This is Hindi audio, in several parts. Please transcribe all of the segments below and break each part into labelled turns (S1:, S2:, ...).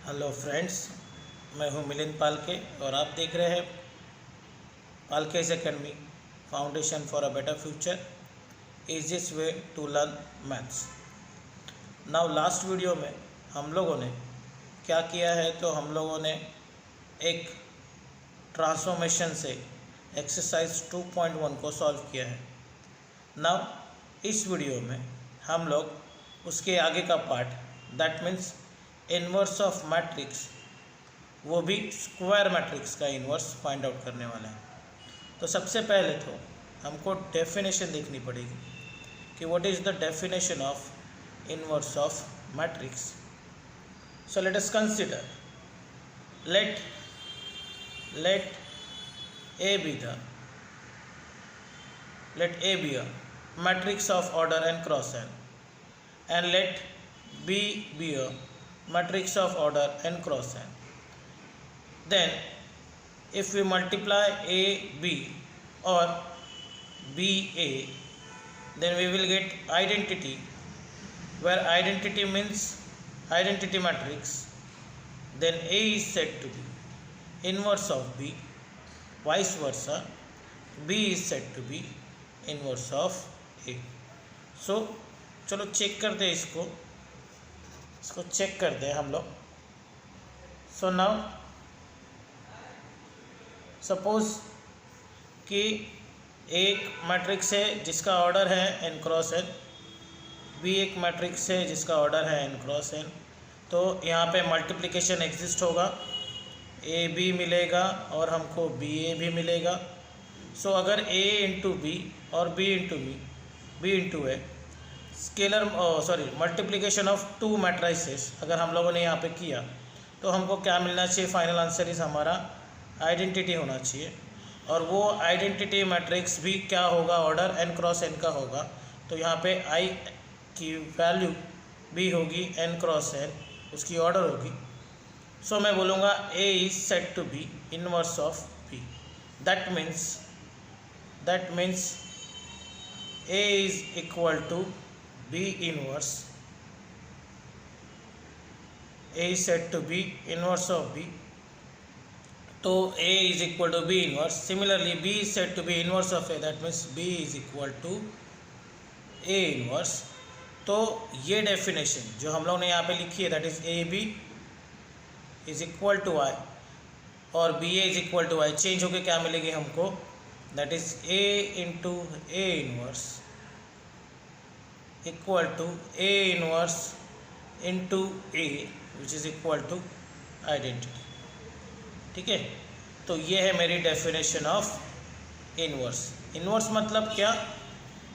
S1: हेलो फ्रेंड्स, मैं हूं मिलिंद पालके और आप देख रहे हैं पालकेज academy foundation for a better future, easiest way to learn maths. Now last video में हम लोगों ने क्या किया है, तो हम लोगों ने एक ट्रांसफॉर्मेशन से एक्सरसाइज 2.1 को सॉल्व किया है। नाउ इस वीडियो में हम लोग उसके आगे का part, that means inverse of matrix, वो भी स्क्वायर मैट्रिक्स का इन्वर्स फाइंड आउट करने वाले हैं। तो सबसे पहले तो हमको डेफिनेशन देखनी पड़ेगी कि what is the definition of inverse of matrix. So let us consider, let A be a matrix of order n cross n, and let B be a matrix of order n cross n. Then if we multiply A B or B A, then we will get identity, where identity means identity matrix. Then A is said to be inverse of B, vice versa B is said to be inverse of A. So चलो चेक करते हैं, इसको चेक करते हैं हम लोग। सो नाउ सपोज कि एक मैट्रिक्स है जिसका ऑर्डर है एन क्रॉस एन, बी एक मैट्रिक्स है जिसका ऑर्डर है एन क्रॉस एन। तो यहाँ पे मल्टीप्लिकेशन एग्जिस्ट होगा, ए बी मिलेगा और हमको बी ए भी मिलेगा। सो अगर A इंटू बी और B into a scalar multiplication of to matrices अगर हम लोगों ने यहाँ पे किया, तो हमको क्या मिलना चाहिए? फाइनल आंसर इज हमारा आइडेंटिटी होना चाहिए। और वो आइडेंटिटी मैट्रिक्स भी क्या होगा? ऑर्डर n क्रॉस n का होगा। तो यहाँ पे I की वैल्यू भी होगी n क्रॉस n, उसकी ऑर्डर होगी। सो मैं बोलूँगा A is set to be inverse of B। That means A is equal to B inverse. A is said to be inverse of B. तो A is equal to B inverse. Similarly, B is said to be inverse of A. That means B is equal to A inverse. तो ये डेफिनेशन जो हम लोग ने यहाँ पे लिखी है, that is AB is equal to I और BA is equal to I, change होके क्या मिलेगी हमको? That is A into A inverse equal to A inverse into A, which is equal to identity। ठीक है, तो ये है मेरी डेफिनेशन ऑफ इन्वर्स। इन्वर्स मतलब क्या?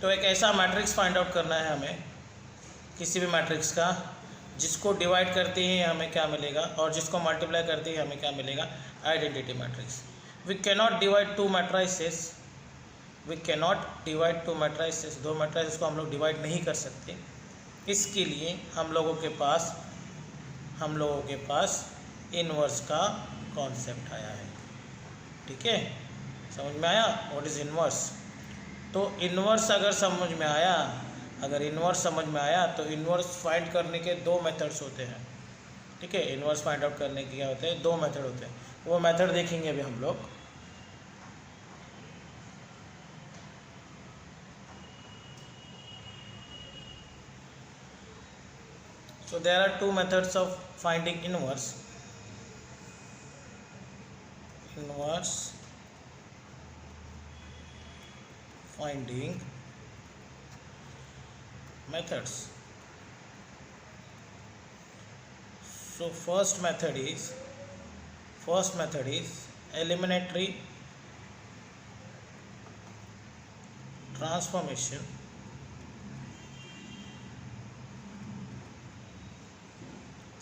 S1: तो एक ऐसा मैट्रिक्स फाइंड आउट करना है हमें, किसी भी मैट्रिक्स का, जिसको डिवाइड करते ही हमें क्या मिलेगा और जिसको मल्टीप्लाई करते ही हमें क्या मिलेगा? Identity matrix. We cannot divide two matrices, दो मैट्रिसेस को हम लोग डिवाइड नहीं कर सकते। इसके लिए हम लोगों के पास इन्वर्स का कॉन्सेप्ट आया है। ठीक है, समझ में आया व्हाट इज़ इन्वर्स? तो इन्वर्स अगर समझ में आया तो इन्वर्स फाइंड करने के दो मेथड्स होते हैं। ठीक है, इन्वर्स फाइंड आउट करने के क्या होते हैं? दो मेथड होते हैं। वो मेथड देखेंगे अभी हम लोग। So there are two methods of finding inverse finding methods. So first method is eliminatory transformation.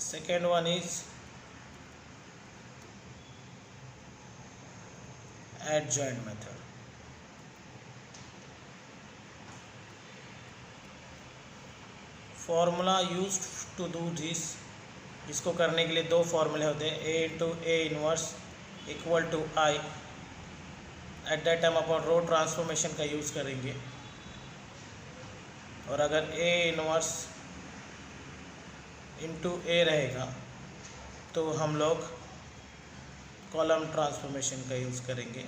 S1: Second one is adjoint method. Formula used to do this, इसको करने के लिए दो फॉर्मूले होते हैं। A into A inverse equal to I। At that time अपन रो ट्रांसफॉर्मेशन का यूज़ करेंगे। और अगर A इनवर्स इंटू ए रहेगा तो हम लोग कॉलम ट्रांसफॉर्मेशन का यूज़ करेंगे।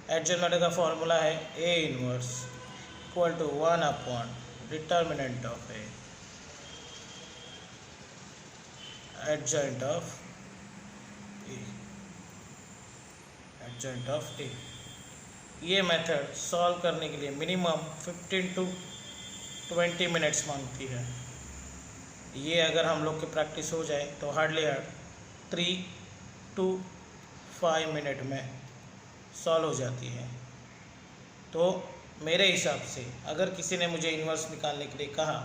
S1: एडजॉइंट मेथड का फॉर्मूला है A inverse equal to 1 upon determinant of A adjoint of A. ये मेथड सॉल्व करने के लिए मिनिमम 15 to 20 मिनट्स मांगती है। ये अगर हम लोग की प्रैक्टिस हो जाए तो हार्डली 3 to 5 मिनट में सॉल्व हो जाती है। तो मेरे हिसाब से अगर किसी ने मुझे इन्वर्स निकालने के लिए कहा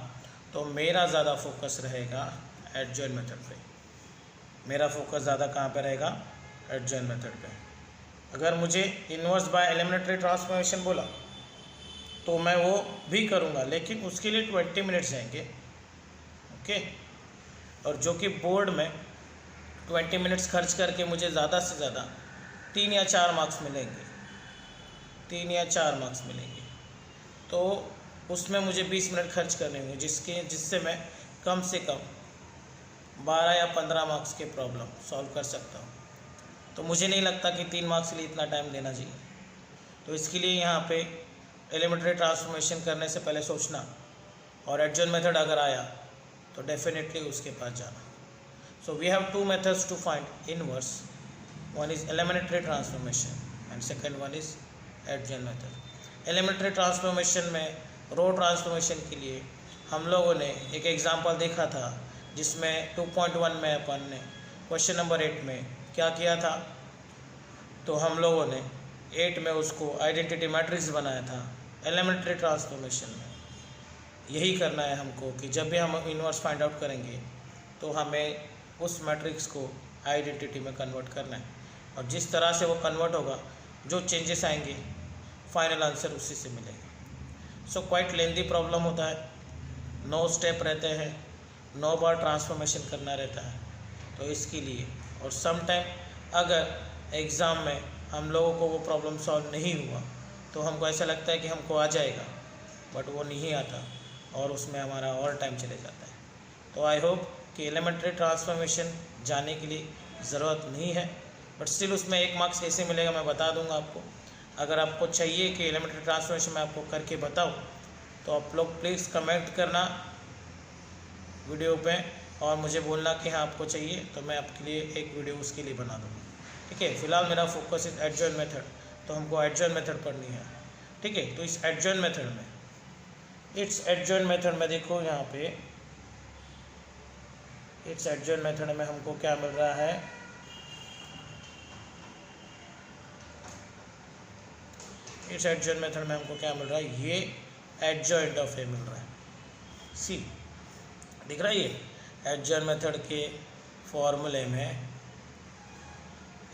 S1: तो मेरा ज़्यादा फोकस रहेगा एडजॉइंट मेथड पे। मेरा फोकस ज़्यादा कहाँ पे रहेगा? एडजॉइंट मेथड पे। अगर मुझे इन्वर्स बाय एलिमिनेटरी ट्रांसफॉर्मेशन बोला तो मैं वो भी करूँगा, लेकिन उसके लिए 20 मिनट्स जाएंगे। ओके, और जो कि बोर्ड में 20 मिनट्स खर्च करके मुझे ज़्यादा से ज़्यादा 3 या 4 मार्क्स मिलेंगे, 3 या 4 मार्क्स मिलेंगे। तो उसमें मुझे 20 मिनट खर्च करने होंगे, जिससे मैं कम से कम 12 या 15 मार्क्स के प्रॉब्लम सॉल्व कर सकता हूँ। तो मुझे नहीं लगता कि 3 मार्क्स के लिए इतना टाइम देना चाहिए। तो इसके लिए यहाँ पे एलिमेंट्री ट्रांसफॉर्मेशन करने से पहले सोचना, और एडजॉइंट मेथड अगर आया तो डेफिनेटली उसके पास जाना। So we have 2 methods to find inverse, one is elementary transformation and second one is adjoint method. Elementary transformation में रो ट्रांसफॉर्मेशन के लिए हम लोगों ने एक एग्जांपल देखा था, जिसमें 2.1 में अपन ने क्वेश्चन नंबर 8 में क्या किया था। तो हम लोगों ने 8 में उसको आइडेंटिटी मैट्रिक्स बनाया था। एलिमेंट्री ट्रांसफॉर्मेशन में यही करना है हमको कि जब भी हम इन्वर्स फाइंड आउट करेंगे तो हमें उस मैट्रिक्स को आइडेंटिटी में कन्वर्ट करना है, और जिस तरह से वो कन्वर्ट होगा, जो चेंजेस आएंगे, फाइनल आंसर उसी से मिलेगा। सो क्वाइट लेंदी प्रॉब्लम होता है, 9 स्टेप रहते हैं, 9 बार ट्रांसफॉर्मेशन करना रहता है। तो इसके लिए, और सम टाइम अगर एग्ज़ाम में हम लोगों को वो प्रॉब्लम सॉल्व नहीं हुआ तो हमको ऐसा लगता है कि हमको आ जाएगा, बट वो नहीं आता और उसमें हमारा और टाइम चले जाता है। तो आई होप कि एलिमेंट्री ट्रांसफॉर्मेशन जाने के लिए ज़रूरत नहीं है, बट स्टिल उसमें 1 मार्क्स कैसे मिलेगा मैं बता दूंगा आपको। अगर आपको चाहिए कि एलिमेंट्री ट्रांसफॉर्मेशन मैं आपको करके बताऊं तो आप लोग प्लीज़ कमेंट करना वीडियो पे और मुझे बोलना कि हाँ आपको चाहिए, तो मैं आपके लिए एक वीडियो उसके लिए बना दूँगा। ठीक है, फिलहाल मेरा फोकस इज एडजॉइंट मेथड, तो हमको एडजॉइंट मेथड पढ़नी है। ठीक है, तो इस एडजॉइंट मेथड में देखो यहाँ पे इट्स एडजॉइंट मेथड में हमको क्या मिल रहा है, इस एडजॉइंट मेथड में हमको क्या मिल रहा है, ये एडजॉइंट ऑफ ए मिल रहा है। सी दिख रहा है, ये एडजॉइंट मेथड के फॉर्मूले में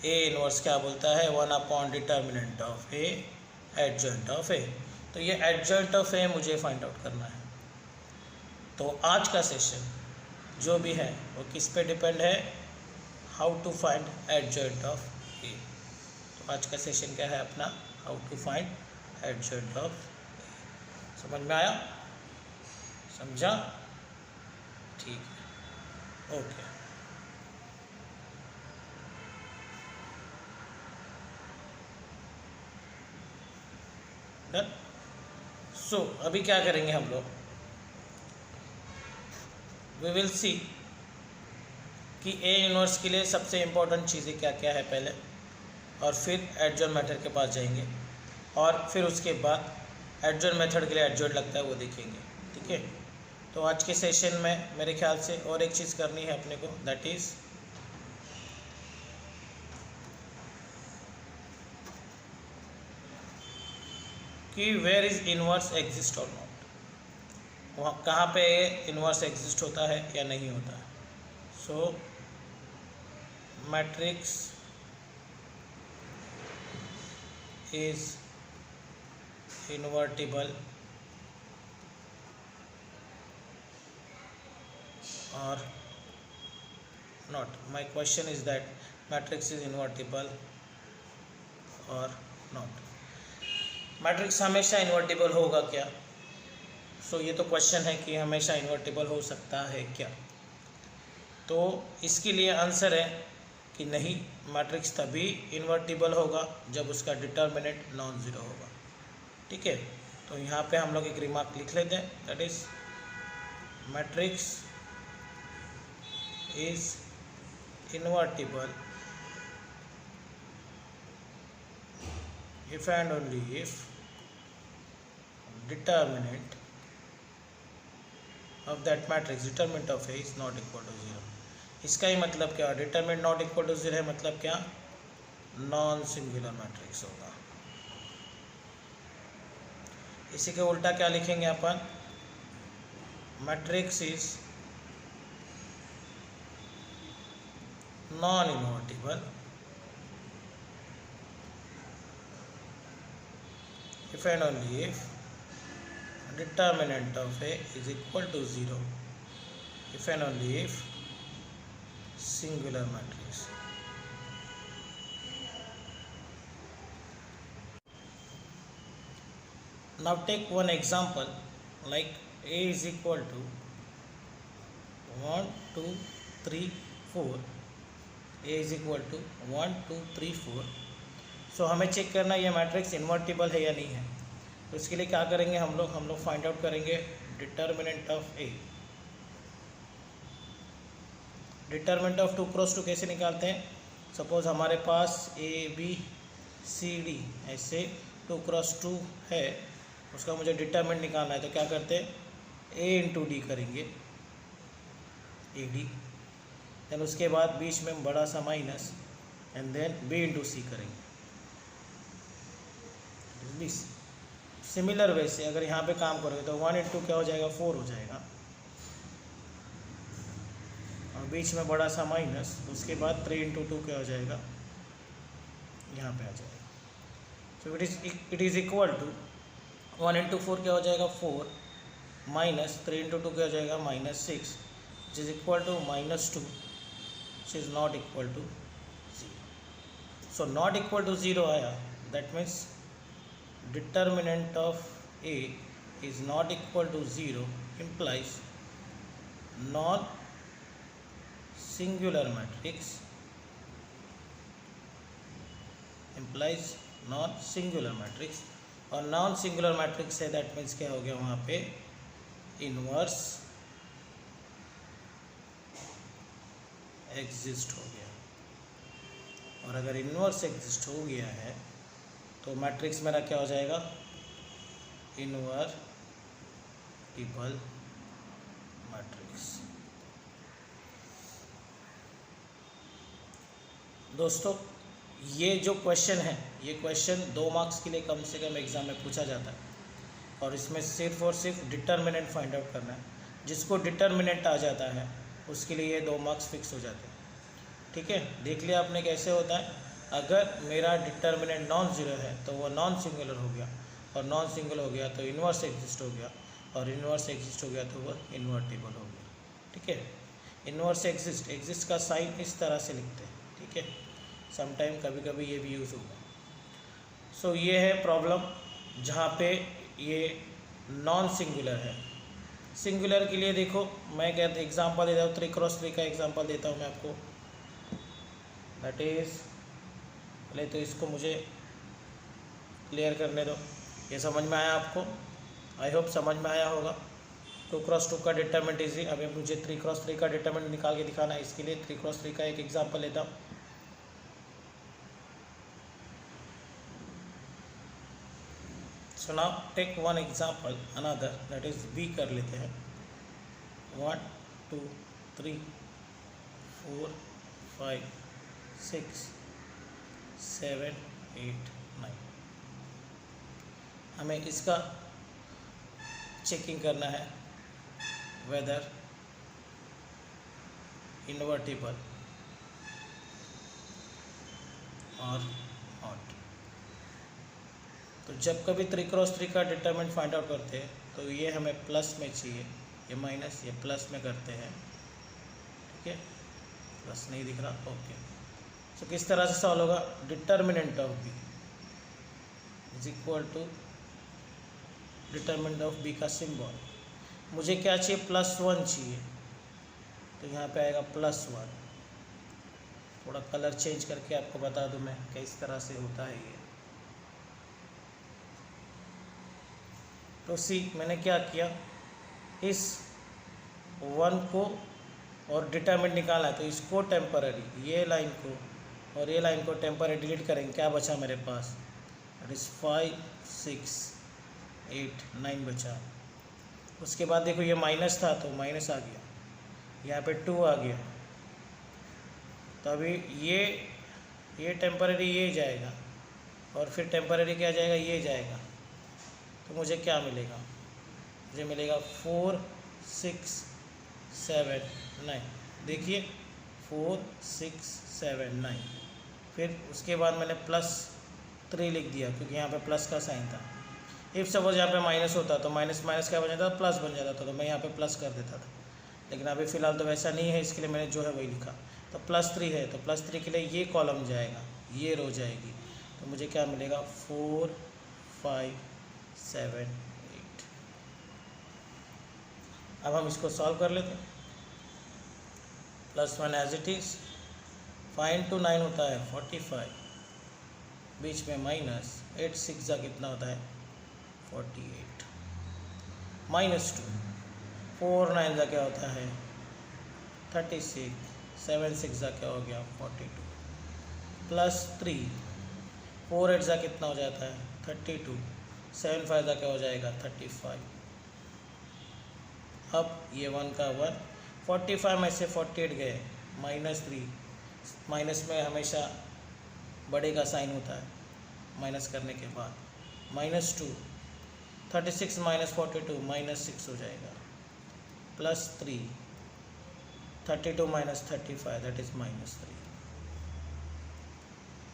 S1: ए इनवर्स क्या बोलता है, 1 upon determinant of A adjoint of A. तो ये एडजॉइंट ऑफ ए मुझे फाइंड आउट करना है। तो आज का सेशन जो भी है वो किस पे डिपेंड है, how to find adjoint of A. तो आज का सेशन क्या है अपना, how to find adjoint of A. समझ में आया? समझा? ठीक है, ओके। डन। सो अभी क्या करेंगे हम लोग, वी विल सी कि ए इनवर्स के लिए सबसे इम्पोर्टेंट चीज़ें क्या क्या है पहले, और फिर एडजॉइंट मेथड के पास जाएंगे, और फिर उसके बाद एडजॉइंट मेथड के लिए एडजॉइंट लगता है वो देखेंगे। ठीक है, तो आज के सेशन में मेरे ख्याल से और एक चीज़ करनी है अपने को, दैट इज़ कि वेयर इज़ इनवर्स एग्जिस्ट और नॉट, वहाँ कहाँ पे इनवर्स एग्जिस्ट होता है या नहीं होता है। सो मैट्रिक्स इज इनवर्टिबल और not. My question is that matrix is invertible और नॉट। मैट्रिक्स हमेशा इन्वर्टिबल होगा क्या? सो ये तो क्वेश्चन है कि हमेशा इन्वर्टिबल हो सकता है क्या। तो इसके लिए आंसर है कि नहीं, मैट्रिक्स तभी इन्वर्टिबल होगा जब उसका डिटर्मिनेंट नॉन ज़ीरो होगा। ठीक है, तो यहाँ पे हम लोग एक रिमार्क लिख लेते हैं, that is matrix is invertible if and only if determinant of that matrix, determinant of A is not equal to 0। इसका ही मतलब क्या, डिटरमिनेंट नॉट इक्वल टू 0 है, मतलब क्या, नॉन सिंगुलर मैट्रिक्स होगा। इसी के उल्टा क्या लिखेंगे अपन, matrix is non invertible if and only if determinant of A is equal to 0, if and only if singular matrix। Now take one example like A is equal to 1 2 3 4, A is equal to 1 2 3 4। सो हमें चेक करना है ये मैट्रिक्स इन्वर्टिबल है या नहीं है। तो इसके लिए क्या करेंगे हम लोग फाइंड आउट करेंगे determinant of A. Determinant of 2 cross 2 कैसे निकालते हैं, सपोज हमारे पास ए बी सी डी ऐसे 2 क्रॉस 2 है, उसका मुझे डिटर्मिनेंट निकालना है। तो क्या करते हैं, ए इंटू डी करेंगे, ए डी, देन उसके बाद बीच में बड़ा सा minus, and then B into C करेंगे। सिमिलर वे से अगर यहाँ पे काम करोगे तो 1 इंटू क्या हो जाएगा, 4 हो जाएगा, और बीच में बड़ा सा माइनस, उसके बाद 3 इंटू 2 क्या हो जाएगा, यहाँ पे आ जाएगा। So it is equal to 1 into 4 क्या हो जाएगा, 4 माइनस 3 इंटू 2 क्या हो जाएगा, -6, which is equal to -2, which is not equal to 0। So not equal to 0 आया, that means determinant of A is not equal to 0 implies non singular matrix, implies non singular matrix, और नॉन सिंगुलर मैट्रिक्स है, दैट मीन्स क्या हो गया वहाँ पे, इनवर्स एग्जिस्ट हो गया। और अगर इनवर्स एग्जिस्ट हो गया है तो मैट्रिक्स मेरा क्या हो जाएगा, इन्वर्टिबल मैट्रिक्स। दोस्तों ये जो क्वेश्चन है, ये क्वेश्चन 2 मार्क्स के लिए कम से कम एग्ज़ाम में पूछा जाता है, और इसमें सिर्फ और सिर्फ डिटर्मिनेंट फाइंड आउट करना है। जिसको डिटर्मिनेंट आ जाता है उसके लिए ये 2 मार्क्स फिक्स हो जाते हैं। ठीक है, देख लिया आपने कैसे होता है। अगर मेरा डिटर्मिनेंट नॉन ज़ीरो है तो वो नॉन सिंगुलर हो गया, और नॉन सिंगुलर हो गया तो इन्वर्स एग्जिस्ट हो गया, और इन्वर्स एग्जिस्ट हो गया तो वो इन्वर्टिबल हो गया। ठीक है, इन्वर्स एग्जिस्ट का साइन इस तरह से लिखते हैं। ठीक है, समटाइम कभी कभी ये भी यूज़ होगा। सो ये है प्रॉब्लम जहाँ पे ये नॉन सिंगुलर है। सिंगुलर के लिए देखो, मैं कहते एग्जांपल देता हूँ, 3 क्रॉस 3 का एग्जांपल देता हूँ मैं आपको। दैट इज़, पहले तो इसको मुझे क्लियर करने दो। ये समझ में आया आपको? आई होप समझ में आया होगा। 2 क्रॉस 2 का डिटरमिनेंट इजी। अभी मुझे 3 क्रॉस 3 का डिटरमिनेंट निकाल के दिखाना है। इसके लिए 3 क्रॉस 3 का एक एग्जांपल लेता हूँ। So now take one example another, that is B कर लेते हैं। 1 2 3 4 5 6 7 8 9। हमें इसका चेकिंग करना है वेदर इन्वर्टिबल और नॉट। तो जब कभी 3 क्रॉस 3 का डिटरमिनेंट फाइंड आउट करते हैं तो ये हमें प्लस में चाहिए, ये माइनस, ये प्लस में करते हैं। ठीक है, प्लस नहीं दिख रहा, ओके। तो किस तरह से सॉल्व होगा? Determinant of B is equal to determinant of B का सिंबल। मुझे क्या चाहिए? +1 चाहिए। तो यहाँ पे आएगा +1। थोड़ा कलर चेंज करके आपको बता दूं मैं किस तरह से होता है ये। तो सी मैंने क्या किया, इस 1 को और डिटरमिनेंट निकाला, तो इसको टेम्पररी, ये लाइन को और ये लाइन को टेम्पररी डिलीट करेंगे, क्या बचा मेरे पास, दैट इज़ 5 6 8 9 बचा। उसके बाद देखो ये माइनस था तो माइनस आ गया, यहाँ पे 2 आ गया, तो अभी ये टेम्पररी ये जाएगा और फिर टेम्पररी क्या जाएगा, ये जाएगा। तो मुझे क्या मिलेगा, मुझे मिलेगा 4 6 7 9। देखिए 4 6 7 9। फिर उसके बाद मैंने +3 लिख दिया क्योंकि यहाँ पे प्लस का साइन था। इफ़ सपोज यहाँ पे माइनस होता तो माइनस माइनस क्या बन जाता, प्लस बन जाता था, तो मैं यहाँ पे प्लस कर देता था। लेकिन अभी फ़िलहाल तो वैसा नहीं है, इसके लिए मैंने जो है वही लिखा। तो +3 है तो +3 के लिए ये कॉलम जाएगा, ये रो जाएगी, तो मुझे क्या मिलेगा 4 5 7 8। अब हम इसको सॉल्व कर लेते हैं। +1 एज इट इज़, 5 × 9 होता है 45, बीच में माइनस 8 6 जा कितना होता है 48, -2 4 9 जा क्या होता है 36, 7 6 जा क्या हो गया 42, +3 4 8 जा कितना हो जाता है 32, 7 5 जा क्या हो जाएगा 35। अब ये 1 का 1, 45 में से 48 गए, -3, माइनस में हमेशा बड़े का साइन होता है माइनस करने के बाद, -2, 36 - 42 -6 हो जाएगा, +3, 32 - 35 दैट इज़ -3।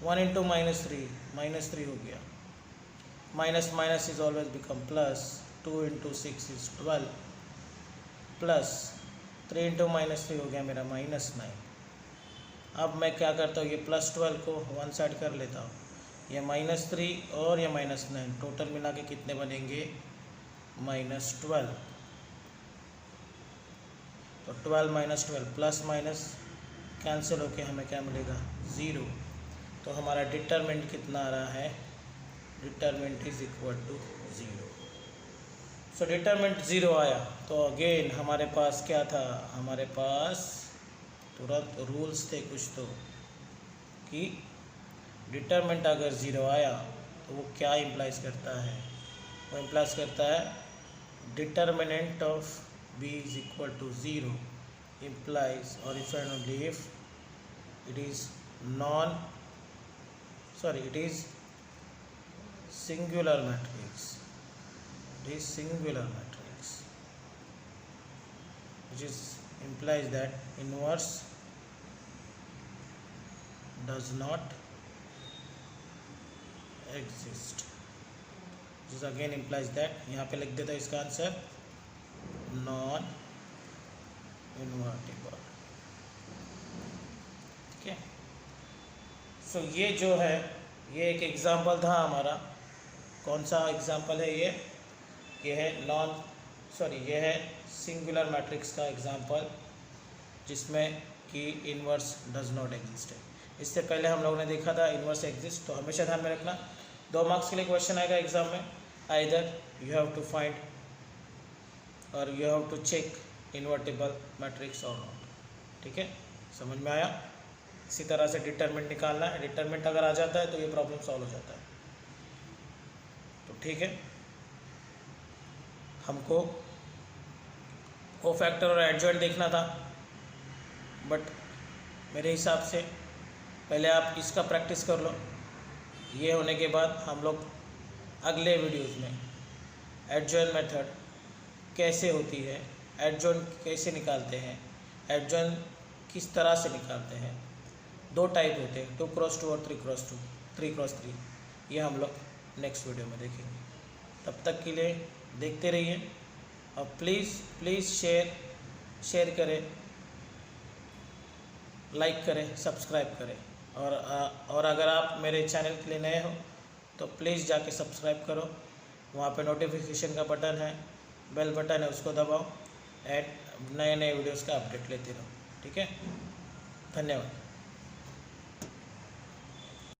S1: 1 × -3 हो गया, minus minus is always become plus, 2 × 6 is 12, plus 3 × -3 हो गया मेरा -9। अब मैं क्या करता हूँ, ये +12 को वन साइड कर लेता हूँ, ये -3 और ये -9 टोटल मिला के कितने बनेंगे -12। तो 12 - 12 प्लस माइनस कैंसिल होके हमें क्या मिलेगा 0। तो हमारा डिटरमिनेंट कितना आ रहा है, determinant is equal to 0। So determinant 0 आया, तो अगेन हमारे पास क्या था, हमारे पास तुरंत रूल्स थे कुछ तो, कि डिटरमिनेंट अगर 0 आया तो वो क्या इम्प्लाइज करता है, वो इम्प्लाइज करता है determinant of b is equal to 0 implies, or if and only if it is it is singular matrix, it is singular matrix, which is implies that inverse does not exist, which is again implies that, यहाँ पे लिख देता है इसका आंसर नॉन इन्वर्टिबल। ठीक है, सो ये जो है ये एक एग्जाम्पल था हमारा। कौन सा एग्जाम्पल है ये है ये है सिंगुलर मैट्रिक्स का एग्जाम्पल, जिसमें कि इन्वर्स डज नॉट एग्जिस्ट है। इससे पहले हम लोगों ने देखा था इन्वर्स एग्जिस्ट। तो हमेशा ध्यान में रखना, 2 मार्क्स के लिए क्वेश्चन आएगा एग्जाम में, either you have to find और you have to check invertible matrix और नॉट। ठीक है, समझ में आया। इसी तरह से डिटरमिनेंट निकालना है, डिटरमिनेंट अगर आ जाता है तो ये प्रॉब्लम सॉल्व हो जाता है। तो ठीक है, हमको कोफैक्टर और एडजॉइंट देखना था, बट मेरे हिसाब से पहले आप इसका प्रैक्टिस कर लो। ये होने के बाद हम लोग अगले वीडियोज़ में एडजॉइंट मेथड कैसे होती है, एडजॉइंट कैसे निकालते हैं, एडजॉइंट किस तरह से निकालते हैं, 2 टाइप होते हैं, 2x2 और 3x2, 3x3, ये हम लोग नेक्स्ट वीडियो में देखेंगे। तब तक के लिए देखते रहिए और प्लीज़ शेयर करें, लाइक करें, सब्सक्राइब करें। और अगर आप मेरे चैनल के लिए नए हो तो प्लीज़ जाके सब्सक्राइब करो। वहाँ पे नोटिफिकेशन का बटन है, बेल बटन है, उसको दबाओ एंड नए वीडियोज़ का अपडेट लेते रहो। ठीक है, धन्यवाद।